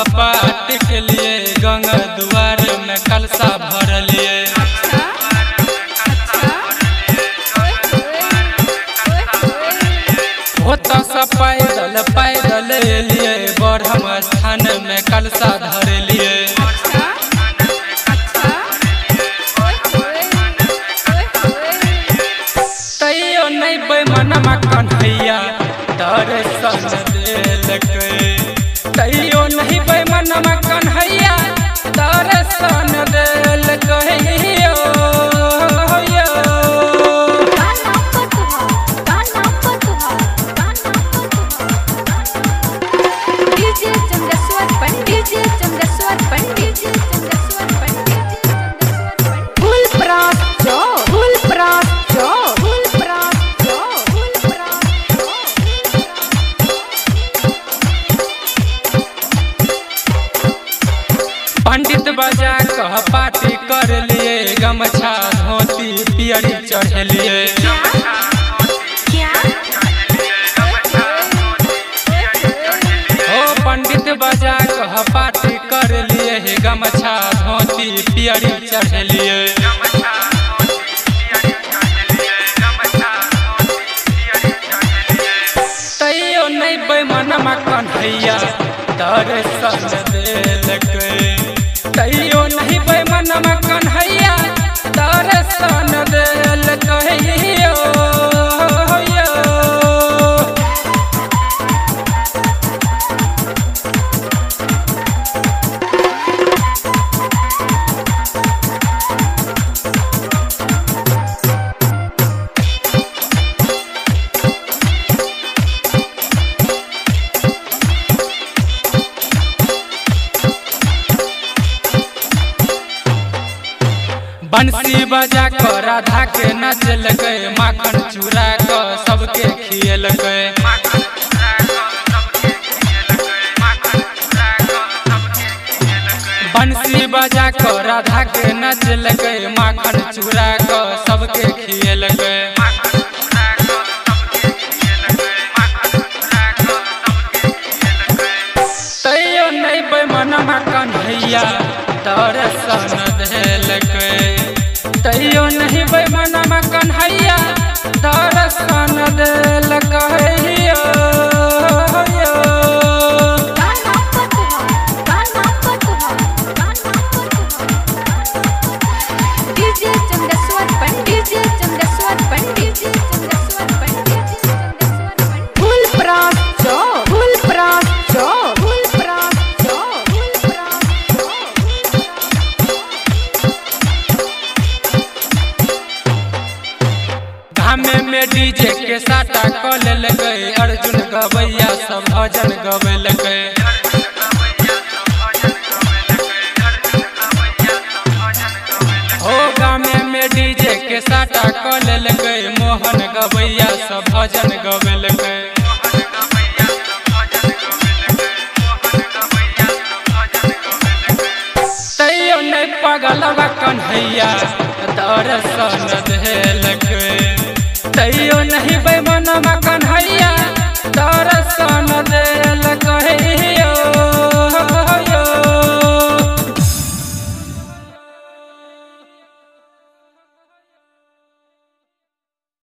पाठ के लिए गंगा द्वार में कलशा भर लिए। होता सा पैदल पैदल लिए ब्रह्म स्थान में कलशा धर लिए। तैयो नहीं बेमनमा कन्हैया दर्शन देलकै। तैयो नहीं बेमनमा कन्हैया दर्शन देलकै। पंडित बजा कह पार्टी कर लिए गमछा धोती पियरी चढ़ लिए। ओ पंडित बजा कह पार्टी कर लिए गमछा धोती पियरी चढ़ लिए। तैयो नहीं बेमनमा कन्हैया दर्शन देलकै। तैयो नहीं बेमनमा कन्हैया दर्शन देलकै। बंसी बजा कर राधा के नचलकै। माखन चूरा क सबके खियलकै। बंसी बजा कर राधा के नचलकै। माखन चूरा क सबके खियलकै। तैयो नहीं बेमनमा कन्हैया दर्शन देलकै। तैयो नहीं बेमनमा कन्हैया दर्शन देलकै। में डीजे के साटा कल लगे। अर्जुन गवैया सब भजन गवेलकै। हो गामे में डीजे के साटा कल लगे। मोहन गवैया सब भजन गवेलकै। तैयो नहीं पगलवा कन्हैया दर्शन देलकै। तैयो नहीं बेमनमा कन्हैया दर्शन देलकै।